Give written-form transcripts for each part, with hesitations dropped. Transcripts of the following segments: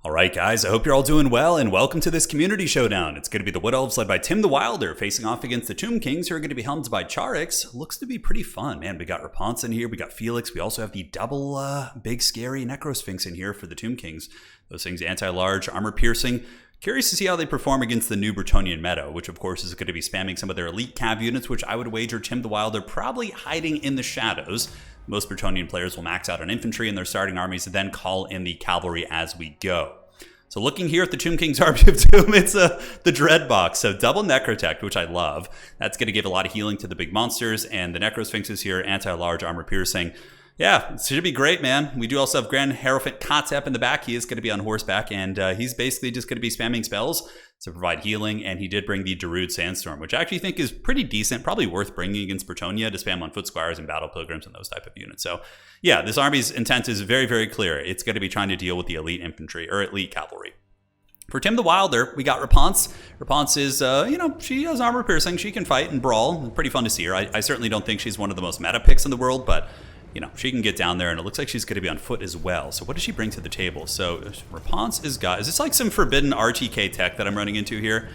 Alright guys, I hope you're all doing well and welcome to this community showdown. It's going to be the Wood Elves led by Tim the Wilder facing off against the Tomb Kings who are going to be helmed by Charix. Looks to be pretty fun, man. We got Repanse in here, we got Felix, we also have the double big scary Necrosphinx in here for the Tomb Kings. Those things anti-large, armor piercing. Curious to see how they perform against the new Bretonnian meta, which of course is going to be spamming some of their elite cav units, which I would wager Tim the Wilder probably hiding in the shadows. Most Bretonnian players will max out on infantry in their starting armies and then call in the cavalry as we go. So looking here at the Tomb King's Army of Doom, it's the Dread box. So double Necrotect, which I love. That's going to give a lot of healing to the big monsters, and the Necrosphinxes here, anti-large, armor piercing. Yeah, it should be great, man. We do also have Grand Hierophant Kotep in the back. He is going to be on horseback, and he's basically just going to be spamming spells to provide healing, and he did bring the Darude Sandstorm, which I actually think is pretty decent, probably worth bringing against Bretonnia to spam on Foot Squires and Battle Pilgrims and those type of units. So yeah, this army's intent is very, very clear. It's going to be trying to deal with the elite infantry, or elite cavalry. For Tim the Wilder, we got Repanse. Repanse is, she has armor piercing. She can fight and brawl. Pretty fun to see her. I certainly don't think she's one of the most meta picks in the world, but she can get down there, and it looks like she's going to be on foot as well. So what does she bring to the table? So Repanse is this like some forbidden RTK tech that I'm running into here?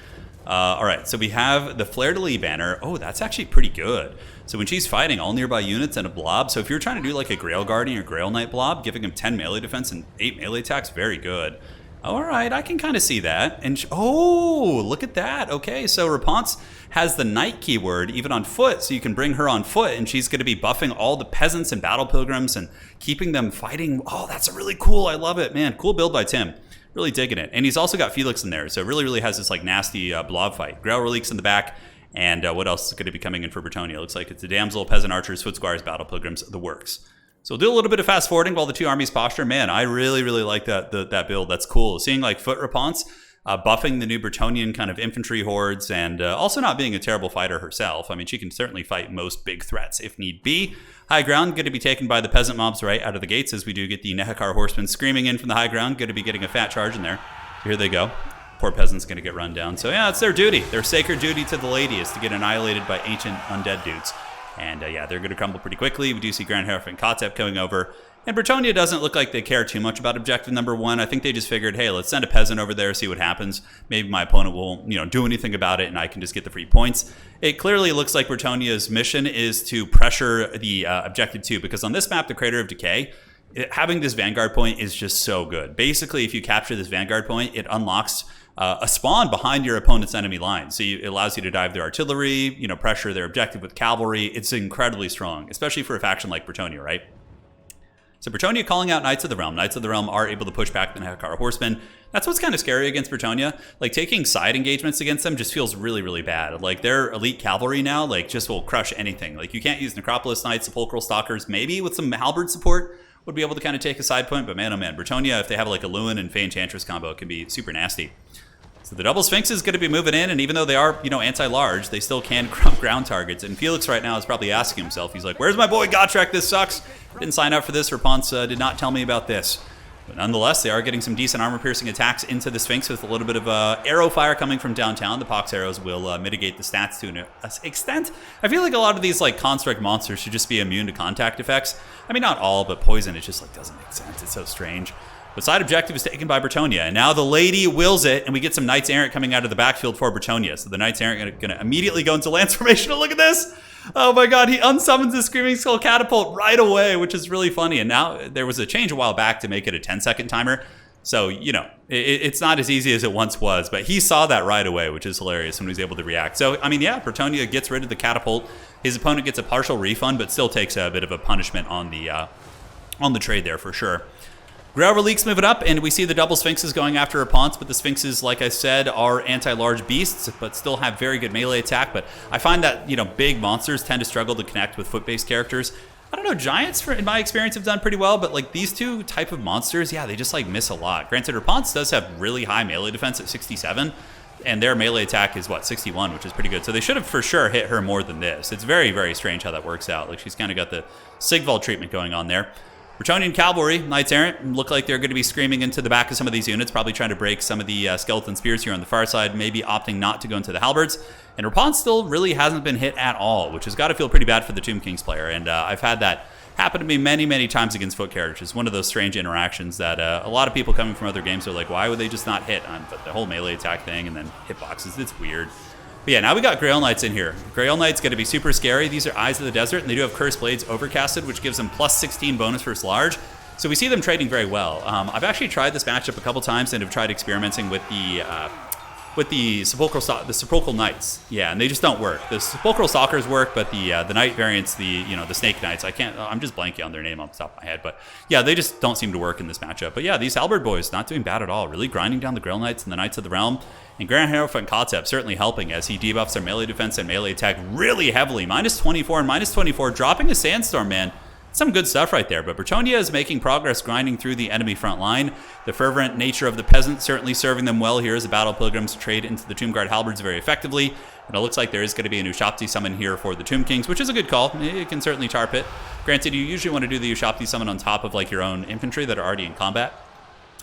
All right, so we have the Fleur de Lis banner. Oh, that's actually pretty good. So when she's fighting, all nearby units and a blob. So if you're trying to do like a Grail Guardian or Grail Knight blob, giving him 10 melee defense and 8 melee attacks, very good. All right, I can kind of see that. And oh, look at that. Okay, so Repanse has the Knight keyword even on foot, so you can bring her on foot, and she's going to be buffing all the peasants and battle pilgrims and keeping them fighting. Oh, that's really cool. I love it, man. Cool build by Tim. Really digging it. And he's also got Felix in there, so it really has this like nasty blob fight. Grail Reliques in the back, and what else is going to be coming in for Bretonnia? Looks like it's the Damsel, Peasant Archers, Foot Squires, Battle Pilgrims, the works. So we'll do a little bit of fast forwarding while the two armies posture. Man, I really like that build. That's cool. Seeing like Foot Repanse buffing the new Bretonnian kind of infantry hordes, and also not being a terrible fighter herself. I mean, she can certainly fight most big threats if need be. High ground going to be taken by the peasant mobs right out of the gates, as we do get the Nehekar horsemen screaming in from the high ground. Going to be getting a fat charge in there. So here they go. Poor peasants going to get run down. So yeah, it's their duty. Their sacred duty to the lady is to get annihilated by ancient undead dudes. And yeah, they're going to crumble pretty quickly. We do see Grand Hierophant Kotep going over. And Bretonnia doesn't look like they care too much about objective number one. I think they just figured, hey, let's send a peasant over there, see what happens. Maybe my opponent won't, do anything about it, and I can just get the free points. It clearly looks like Bretonnia's mission is to pressure the objective 2, because on this map, the Crater of Decay, having this Vanguard point is just so good. Basically, if you capture this Vanguard point, it unlocks a spawn behind your opponent's enemy line. So it allows you to dive their artillery, pressure their objective with cavalry. It's incredibly strong, especially for a faction like Bretonnia, right? So Bretonnia calling out Knights of the Realm. Knights of the Realm are able to push back the Nehekar horsemen. That's what's kind of scary against Bretonnia. Like, taking side engagements against them just feels really bad. Like, their elite cavalry now, like, just will crush anything. Like, you can't use Necropolis Knights, Sepulchral Stalkers, maybe with some halberd support would be able to kind of take a side point, but man, oh man, Bretonnia, if they have like a Lewin and Fey Enchantress combo, it can be super nasty. So the double Sphinx is going to be moving in, and even though they are, anti-large, they still can crump ground targets. And Felix right now is probably asking himself, he's like, where's my boy Gotrek? This sucks. Didn't sign up for this. Repanse did not tell me about this. But nonetheless, they are getting some decent armor-piercing attacks into the Sphinx with a little bit of arrow fire coming from downtown. The Pox arrows will mitigate the stats to an extent. I feel like a lot of these like construct monsters should just be immune to contact effects. I mean, not all, but poison, it just like doesn't make sense. It's so strange. But side objective is taken by Bretonnia, and now the lady wills it, and we get some Knights Errant coming out of the backfield for Bretonnia. So the Knights Errant are going to immediately go into Lance formation. Look at this! Oh my god, he unsummons the Screaming Skull Catapult right away, which is really funny. And now there was a change a while back to make it a 10-second timer. So, it's not as easy as it once was, but he saw that right away, which is hilarious when he was able to react. So, I mean, yeah, Bretonnia gets rid of the catapult. His opponent gets a partial refund, but still takes a bit of a punishment on the trade there for sure. Grail Reliques moving up, and we see the double Sphinxes going after Repanse, but the Sphinxes, like I said, are anti-large beasts, but still have very good melee attack. But I find that, big monsters tend to struggle to connect with foot-based characters. I don't know, Giants, in my experience, have done pretty well, but like these two type of monsters, yeah, they just like miss a lot. Granted, Repanse does have really high melee defense at 67, and their melee attack is, 61, which is pretty good. So they should have for sure hit her more than this. It's very strange how that works out. Like, she's kind of got the Sigval treatment going on there. Bretonnian Cavalry, Knights Errant, look like they're going to be screaming into the back of some of these units, probably trying to break some of the skeleton spears here on the far side, maybe opting not to go into the halberds. And Repanse still really hasn't been hit at all, which has got to feel pretty bad for the Tomb Kings player. And I've had that happened to me many, many times against foot carriages. One of those strange interactions that a lot of people coming from other games are like, why would they just not hit on the whole melee attack thing and then hitboxes? It's weird. But yeah, now we got Grail Knights in here. Grail Knights going to be super scary. These are Eyes of the Desert, and they do have Cursed Blades overcasted, which gives them plus 16 bonus versus large. So we see them trading very well. I've actually tried this matchup a couple times and have tried experimenting with the sepulchral knights. Yeah, and they just don't work. The sepulchral stalkers work, but the knight variants, the snake knights, I'm just blanking on their name off the top of my head, but yeah, they just don't seem to work in this matchup. But yeah, these halberd boys not doing bad at all, really grinding down the Grail Knights and the Knights of the Realm. And Grand Hierophant Kotep certainly helping as he debuffs their melee defense and melee attack really heavily. Minus 24 and minus 24, dropping a Sandstorm, man. Some good stuff right there, but Bretonnia is making progress grinding through the enemy front line. The fervent nature of the peasants certainly serving them well here as the battle pilgrims trade into the Tomb Guard halberds very effectively. And it looks like there is going to be an Ushapti summon here for the Tomb Kings, which is a good call. It can certainly tar pit. Granted, you usually want to do the Ushapti summon on top of like your own infantry that are already in combat,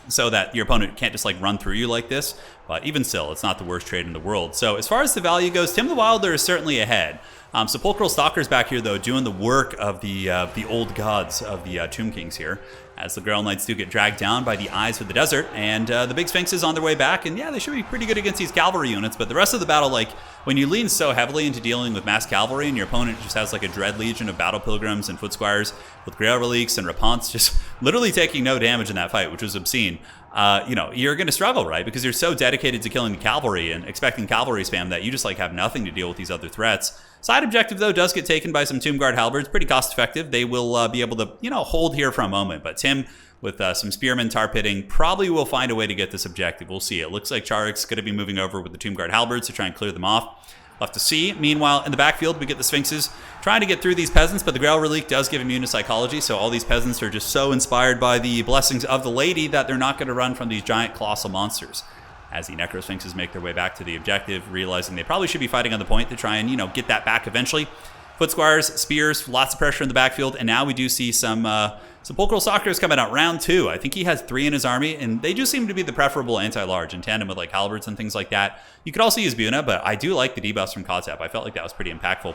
so that your opponent can't just like run through you like this. But even still, it's not the worst trade in the world. So as far as the value goes, Tim the Wilder is certainly ahead. Sepulchral Stalkers back here, though, doing the work of the old gods of the Tomb Kings here, as the Grail Knights do get dragged down by the Eyes of the Desert, and the Big Sphinx is on their way back, and yeah, they should be pretty good against these cavalry units, but the rest of the battle, like, when you lean so heavily into dealing with mass cavalry and your opponent just has like a dread legion of battle pilgrims and foot squires with Grail Reliques and Repanse just literally taking no damage in that fight, which was obscene, you're going to struggle, right? Because you're so dedicated to killing the cavalry and expecting cavalry spam that you just like have nothing to deal with these other threats. Side objective, though, does get taken by some Tomb Guard halberds. Pretty cost effective. They will be able to, hold here for a moment. But Tim, with some spearmen tar pitting, probably will find a way to get this objective. We'll see. It looks like Charik's going to be moving over with the Tomb Guard halberds to try and clear them off. We'll have to see. Meanwhile, in the backfield, we get the Sphinxes trying to get through these peasants, but the Grail Relique does give immune to psychology, so all these peasants are just so inspired by the blessings of the lady that they're not going to run from these giant colossal monsters. As the Necrosphinxes make their way back to the objective, realizing they probably should be fighting on the point to try and, get that back eventually. Foot Squires, Spears, lots of pressure in the backfield, and now we do see some Sepulchral Stalkers coming out round 2. I think he has 3 in his army, and they do seem to be the preferable anti-large in tandem with like halberds and things like that. You could also use Buna, but I do like the debuffs from Kotep. I felt like that was pretty impactful.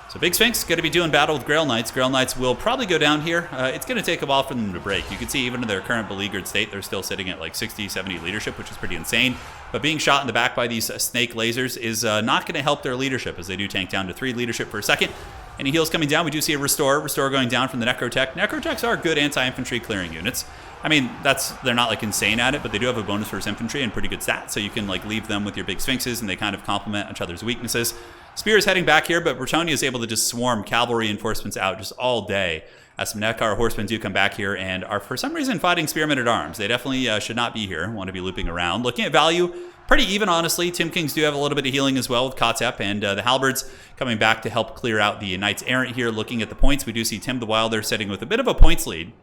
So Big Sphinx going to be doing battle with Grail Knights. Grail Knights will probably go down here. It's going to take a while for them to break. You can see even in their current beleaguered state, they're still sitting at like 60, 70 leadership, which is pretty insane. But being shot in the back by these snake lasers is not going to help their leadership, as they do tank down to 3 leadership for a second. Any heals coming down, we do see a Restore. Restore going down from the Necrotech. Necrotechs are good anti-infantry clearing units. I mean, they're not like insane at it, but they do have a bonus versus infantry and pretty good stats, so you can like leave them with your Big Sphinxes, and they kind of complement each other's weaknesses. Spear is heading back here, but Bretonnia is able to just swarm cavalry reinforcements out just all day, as some Nekar horsemen do come back here and are for some reason fighting spearmen at arms. They definitely should not be here, want to be looping around. Looking at value, pretty even, honestly. Tomb Kings do have a little bit of healing as well with Kotep, and the halberds coming back to help clear out the Knights Errant here. Looking at the points, we do see Tim the Wilder sitting with a bit of a points lead.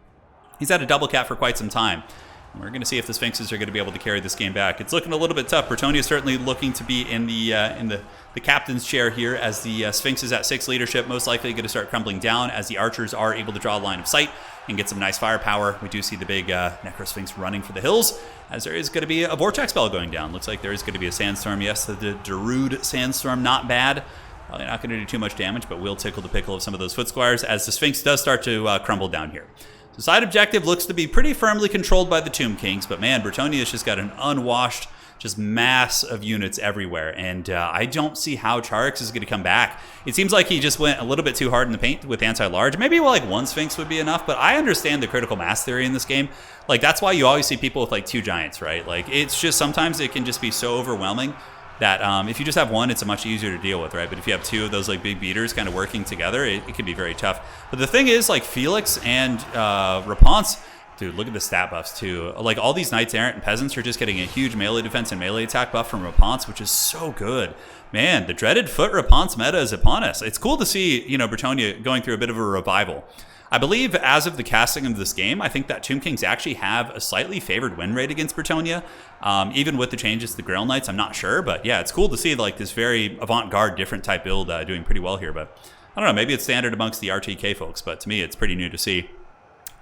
He's had a double cap for quite some time. We're going to see if the Sphinxes are going to be able to carry this game back. It's looking a little bit tough. Bretonnia is certainly looking to be in the captain's chair here, as the Sphinxes at 6 leadership most likely going to start crumbling down as the archers are able to draw a line of sight and get some nice firepower. We do see the big Necrosphinx running for the hills, as there is going to be a Vortex spell going down. Looks like there is going to be a Sandstorm. Yes, the Darude Sandstorm, not bad. Probably not going to do too much damage, but will tickle the pickle of some of those Foot Squires as the Sphinx does start to crumble down here. So side objective looks to be pretty firmly controlled by the Tomb Kings, but man, Bretonnia's just got an unwashed just mass of units everywhere, and I don't see how Charix is going to come back. It seems like he just went a little bit too hard in the paint with anti-large. Maybe like 1 Sphinx would be enough, but I understand the critical mass theory in this game. Like, that's why you always see people with like 2 giants, right? Like, it's just sometimes it can just be so overwhelming that if you just have 1, it's much easier to deal with, right? But if you have 2 of those like big beaters kind of working together, it can be very tough. But the thing is, like, Felix and Repanse, dude, look at the stat buffs too. Like, all these Knights Errant and Peasants are just getting a huge melee defense and melee attack buff from Repanse, which is so good. Man, the dreaded foot Repanse meta is upon us. It's cool to see, Bretonnia going through a bit of a revival. I believe as of the casting of this game, I think that Tomb Kings actually have a slightly favored win rate against Bretonnia. Even with the changes to the Grail Knights, I'm not sure. But yeah, it's cool to see like this very avant-garde, different type build doing pretty well here. But I don't know, maybe it's standard amongst the RTK folks, but to me, it's pretty new to see.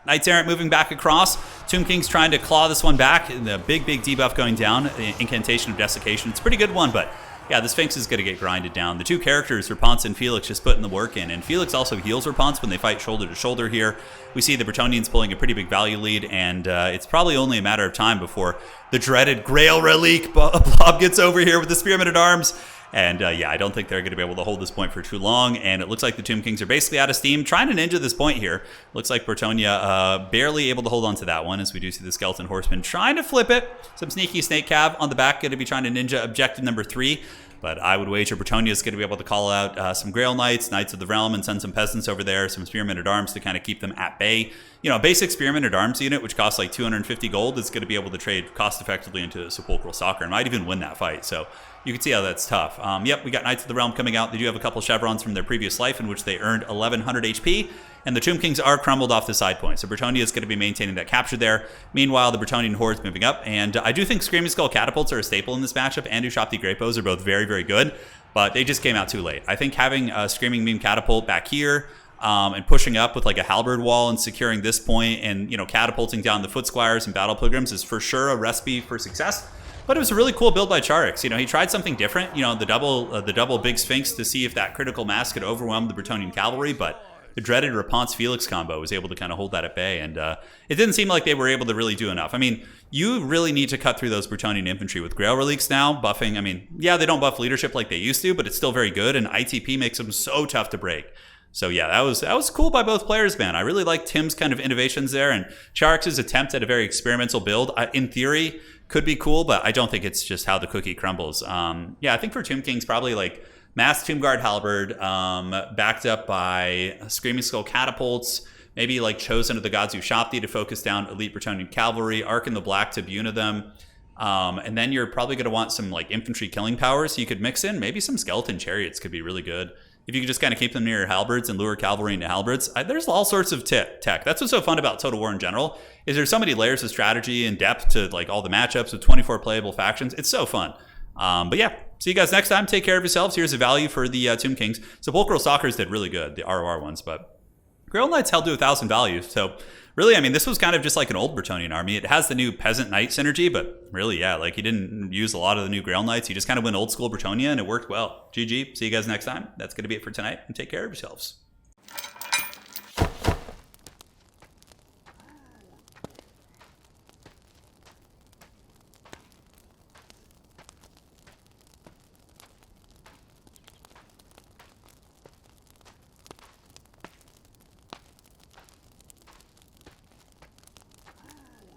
Knights Errant moving back across. Tomb Kings trying to claw this one back. The big debuff going down. The Incantation of Desiccation. It's a pretty good one, but yeah, the Sphinx is going to get grinded down. The two characters, Repanse and Felix, just putting the work in. And Felix also heals Repanse when they fight shoulder to shoulder here. We see the Bretonnians pulling a pretty big value lead, and it's probably only a matter of time before the dreaded Grail Relique Blob gets over here with the Spearmen at Arms. And yeah, I don't think they're going to be able to hold this point for too long. And it looks like the Tomb Kings are basically out of steam, trying to ninja this point here. Looks like Bretonnia barely able to hold on to that one, as we do see the Skeleton Horseman trying to flip it. Some sneaky Snake Cav on the back, going to be trying to ninja objective number 3. But I would wager Bretonnia is going to be able to call out some Grail Knights, Knights of the Realm, and send some peasants over there, some Spearmen at Arms to kind of keep them at bay. You know, a basic Spearmen at Arms unit, which costs like 250 gold, is going to be able to trade cost effectively into Sepulchral Stalker and might even win that fight. So you can see how that's tough. Yep, we got Knights of the Realm coming out. They do have a couple chevrons from their previous life in which they earned 1100 HP. And the Tomb Kings are crumbled off the side point. So Bretonnia is going to be maintaining that capture there. Meanwhile, the Bretonnian Horde's moving up. And I do think Screaming Skull Catapults are a staple in this matchup. And Ushapti Great Bows are both very, very good. But they just came out too late. I think having a Screaming Beam Catapult back here and pushing up with like a halberd wall and securing this point and, you know, catapulting down the Foot Squires and Battle Pilgrims is for sure a recipe for success. But it was a really cool build by Charix. You know, he tried something different, you know, the double Big Sphinx to see if that critical mass could overwhelm the Bretonnian cavalry, but the dreaded Repanse Felix combo was able to kind of hold that at bay, and it didn't seem like they were able to really do enough. I mean, you really need to cut through those Bretonnian infantry with Grail Reliques now, buffing. I mean, yeah, they don't buff leadership like they used to, but it's still very good, and ITP makes them so tough to break. So yeah, that was cool by both players, man. I really like Tim's kind of innovations there, and Charix's attempt at a very experimental build, in theory, could be cool, but I don't think it's just how the cookie crumbles. Yeah, I think for Tomb Kings, probably like Mass Tomb Guard Halberd, backed up by Screaming Skull Catapults, maybe like Chosen of the Gods Ushapti to focus down elite Bretonnian cavalry, Arc in the Black to Buna them, and then you're probably going to want some like infantry killing power, so you could mix in maybe some Skeleton Chariots could be really good. If you could just kind of keep them near your halberds and lure cavalry into halberds, there's all sorts of tech. That's what's so fun about Total War in general, is there's so many layers of strategy and depth to like all the matchups with 24 playable factions. It's so fun. But yeah, see you guys next time. Take care of yourselves. Here's a value for the Tomb Kings. Sepulchral Stalkers did really good, the ROR ones, but Grail Knights held to 1,000 value. So really, I mean, this was kind of just like an old Bretonnian army. It has the new Peasant Knight synergy, but really, yeah, like he didn't use a lot of the new Grail Knights. He just kind of went old school Bretonnia, and it worked well. GG. See you guys next time. That's going to be it for tonight, and take care of yourselves.